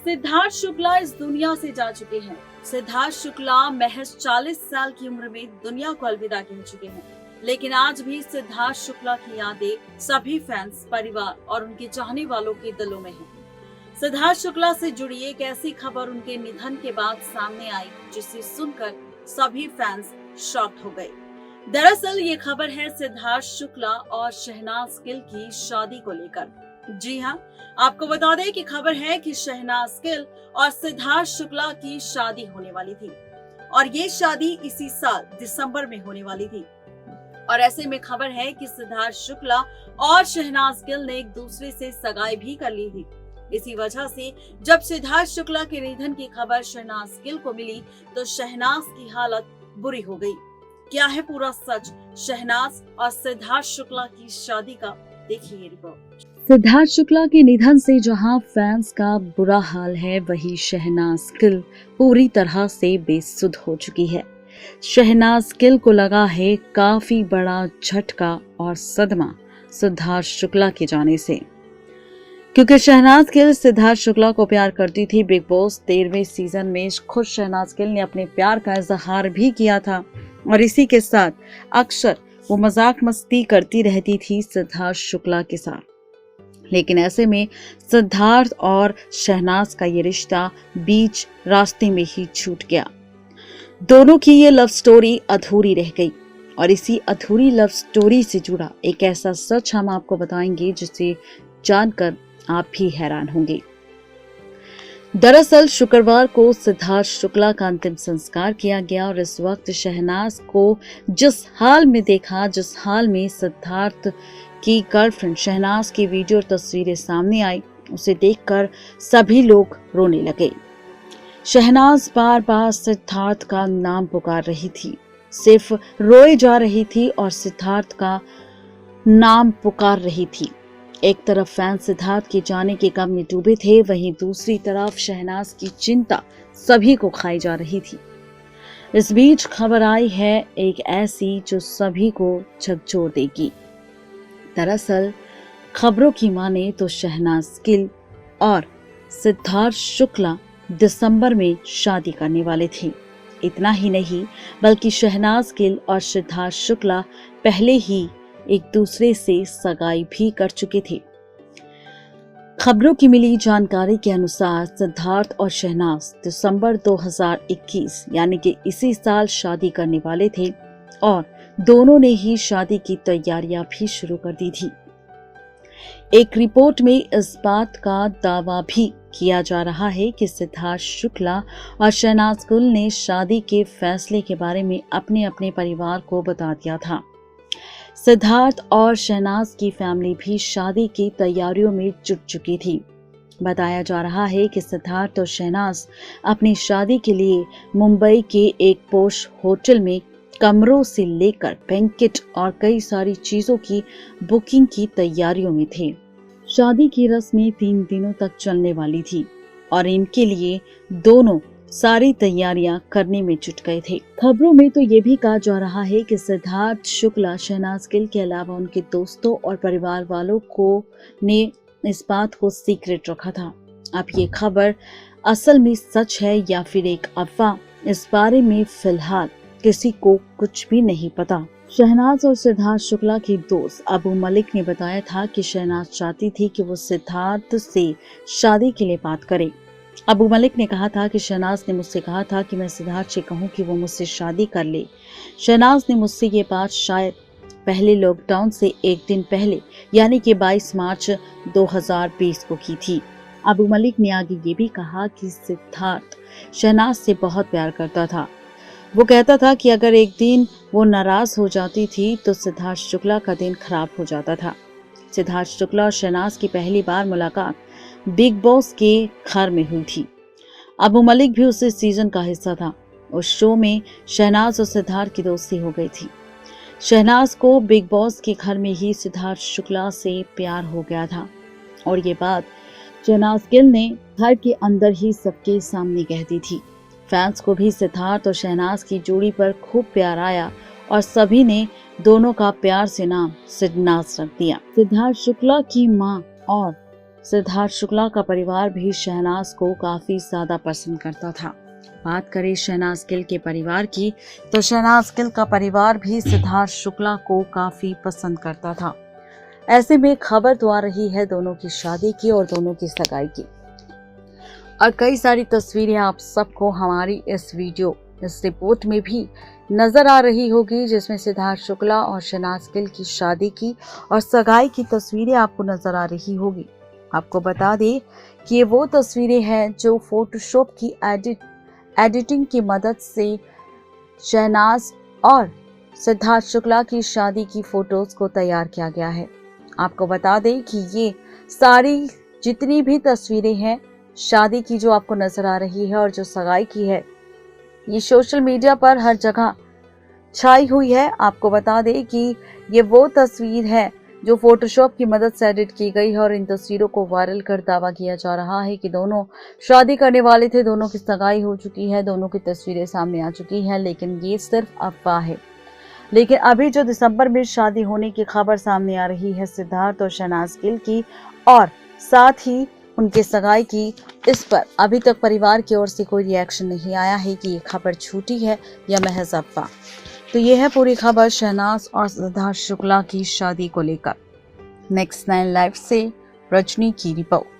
सिद्धार्थ शुक्ला इस दुनिया से जा चुके हैं। सिद्धार्थ शुक्ला महज 40 साल की उम्र में दुनिया को अलविदा कह चुके हैं, लेकिन आज भी सिद्धार्थ शुक्ला की यादें सभी फैंस, परिवार और उनके चाहने वालों के दिलों में हैं। सिद्धार्थ शुक्ला से जुड़ी एक ऐसी खबर उनके निधन के बाद सामने आई जिसे सुनकर सभी फैंस शॉक्ड हो गए। दरअसल ये खबर है सिद्धार्थ शुक्ला और शहनाज गिल की शादी को लेकर। जी हाँ, आपको बता दें कि खबर है कि शहनाज गिल और सिद्धार्थ शुक्ला की शादी होने वाली थी और ये शादी इसी साल दिसंबर में होने वाली थी। और ऐसे में खबर है कि सिद्धार्थ शुक्ला और शहनाज गिल ने एक दूसरे से सगाई भी कर ली थी। इसी वजह से जब सिद्धार्थ शुक्ला के निधन की खबर शहनाज गिल को मिली तो शहनाज की हालत बुरी हो गई। क्या है पूरा सच शहनाज और सिद्धार्थ शुक्ला की शादी का, देखिए ये रिपोर्ट। सिद्धार्थ शुक्ला के निधन से जहां फैंस का बुरा हाल है, वहीं शहनाज गिल पूरी तरह से बेसुध हो चुकी है। शहनाज गिल को लगा है काफी बड़ा झटका और सदमा सिद्धार्थ शुक्ला के जाने से, क्योंकि शहनाज गिल सिद्धार्थ शुक्ला को प्यार करती थी। बिग बॉस 13वें सीजन में खुद शहनाज गिल ने अपने प्यार का इजहार भी किया था और इसी के साथ अक्सर वो मजाक मस्ती करती रहती थी सिद्धार्थ शुक्ला के साथ। लेकिन ऐसे में सिद्धार्थ और शहनाज का ये रिश्ता बीच रास्ते में ही छूट गया। दोनों की ये लव स्टोरी अधूरी रह गई और इसी अधूरी लव स्टोरी से जुड़ा एक ऐसा सच हम आपको बताएंगे जिसे जानकर आप भी हैरान होंगे। दरअसल शुक्रवार को सिद्धार्थ शुक्ला का अंतिम संस्कार किया गया और इस वक्त शहनाज को जिस हाल में देखा, जिस हाल में सिद्धार्थ की गर्लफ्रेंड शहनाज की वीडियो और तस्वीरें सामने आई, उसे देखकर सभी लोग रोने लगे। शहनाज बार बार सिद्धार्थ का नाम पुकार रही थी, सिर्फ रोए जा रही थी और सिद्धार्थ का नाम पुकार रही थी। एक तरफ फैन सिद्धार्थ के जाने के गम में डूबे थे, वहीं दूसरी तरफ शहनाज की चिंता सभी को खाई जा रही थी। इस बीच खबर आई है एक ऐसी जो सभी को झकझोर देगी। दरअसल खबरों की माने तो शहनाज गिल और सिद्धार्थ शुक्ला दिसंबर में शादी करने वाले थे। इतना ही नहीं बल्कि शहनाज गिल और सिद्धार्थ शुक्ला पहले ही एक दूसरे से सगाई भी कर चुके थे। खबरों की मिली जानकारी के अनुसार सिद्धार्थ और शहनाज दिसंबर 2021 यानी कि इसी साल शादी करने वाले थे और दोनों ने ही शादी की तैयारियां भी शुरू कर दी थी। एक रिपोर्ट में इस बात का दावा भी किया जा रहा है कि सिद्धार्थ शुक्ला और शहनाज गिल ने शादी के फैसले के बारे में अपने अपने परिवार को बता दिया था। सिद्धार्थ और शहनाज की फैमिली भी शादी की तैयारियों में जुट चुकी थी। बताया जा रहा है कि सिद्धार्थ और शहनाज अपनी शादी के लिए मुंबई के एक पोश होटल में कमरों से लेकर बैंकेट और कई सारी चीजों की बुकिंग की तैयारियों में थे। शादी की रस्में 3 दिनों तक चलने वाली थी और इनके लिए दोनों सारी तैयारियां करने में जुट गए थे। खबरों में तो ये भी कहा जा रहा है कि सिद्धार्थ शुक्ला शहनाज गिल के अलावा उनके दोस्तों और परिवार वालों को ने इस बात को सीक्रेट रखा था। अब ये खबर असल में सच है या फिर एक अफवाह, इस बारे में फिलहाल किसी को कुछ भी नहीं पता। शहनाज और सिद्धार्थ शुक्ला के दोस्त अबू मलिक ने बताया था कि शहनाज चाहती थी कि वो सिद्धार्थ से शादी के लिए बात करे। अबू मलिक ने कहा था कि शहनाज ने मुझसे कहा था कि मैं सिद्धार्थ से कहूं कि वो मुझसे शादी कर ले। शहनाज ने मुझसे ये बात शायद पहले लॉकडाउन से एक दिन पहले यानी कि 22 मार्च 2020 को की थी। अबू मलिक ने आगे ये भी कहा कि सिद्धार्थ शहनाज से बहुत प्यार करता था। वो कहता था कि अगर एक दिन वो नाराज हो जाती थी तो सिद्धार्थ शुक्ला का दिन खराब हो जाता था। सिद्धार्थ शुक्ला और शहनाज की पहली बार मुलाकात बिग बॉस के घर में हुई थी। अबू मलिक भी उस सीजन का हिस्सा था। उस शो में शहनाज और सिद्धार्थ की दोस्ती हो गई थी। शहनाज को बिग बॉस के घर में ही सिद्धार्थ शुक्ला से प्यार हो गया था और ये बात शहनाज गिल ने घर के अंदर ही सबके सामने कह दी थी। फैंस को भी सिद्धार्थ और शहनाज की जोड़ी पर खूब प्यार आया और सभी ने दोनों का प्यार से नाम सिद्नाज रख दिया। सिद्धार्थ शुक्ला की मां और सिद्धार्थ शुक्ला का परिवार भी शहनाज को काफी ज्यादा पसंद करता था। बात करें शहनाज गिल के परिवार की, तो शहनाज गिल का परिवार भी सिद्धार्थ शुक्ला को काफी पसंद करता था। ऐसे में खबर तो आ रही है दोनों की शादी की और दोनों की सगाई की, और कई सारी तस्वीरें आप सबको हमारी इस रिपोर्ट में भी नजर आ रही होगी, जिसमें सिद्धार्थ शुक्ला और शहनाज गिल की शादी की और सगाई की तस्वीरें आपको नजर आ रही होगी। आपको बता दें कि ये वो तस्वीरें हैं जो फोटोशॉप की एडिटिंग की मदद से शहनाज और सिद्धार्थ शुक्ला की शादी की फोटोज को तैयार किया गया है। आपको बता दें कि ये सारी जितनी भी तस्वीरें हैं शादी की जो आपको नजर आ रही है और जो सगाई की है, ये सोशल मीडिया पर हर जगह छाई हुई है। आपको बता दें कि ये वो तस्वीर है जो फोटोशॉप की मदद से एडिट की गई है और इन तस्वीरों को वायरल कर दावा किया जा रहा है कि दोनों शादी करने वाले थे, दोनों की सगाई हो चुकी है, दोनों की तस्वीरें सामने आ चुकी हैं, लेकिन ये सिर्फ अफवाह है। लेकिन अभी जो दिसंबर में शादी होने की खबर सामने आ रही है सिद्धार्थ और शहनाज गिल की, और साथ ही उनके सगाई की, इस पर अभी तक परिवार की ओर से कोई रिएक्शन नहीं आया है कि ये खबर झूठी है या महज अफवाह। तो ये है पूरी खबर शहनाज और सिद्धार्थ शुक्ला की शादी को लेकर। नेक्स्ट 9 लाइव से रजनी की रिपोर्ट।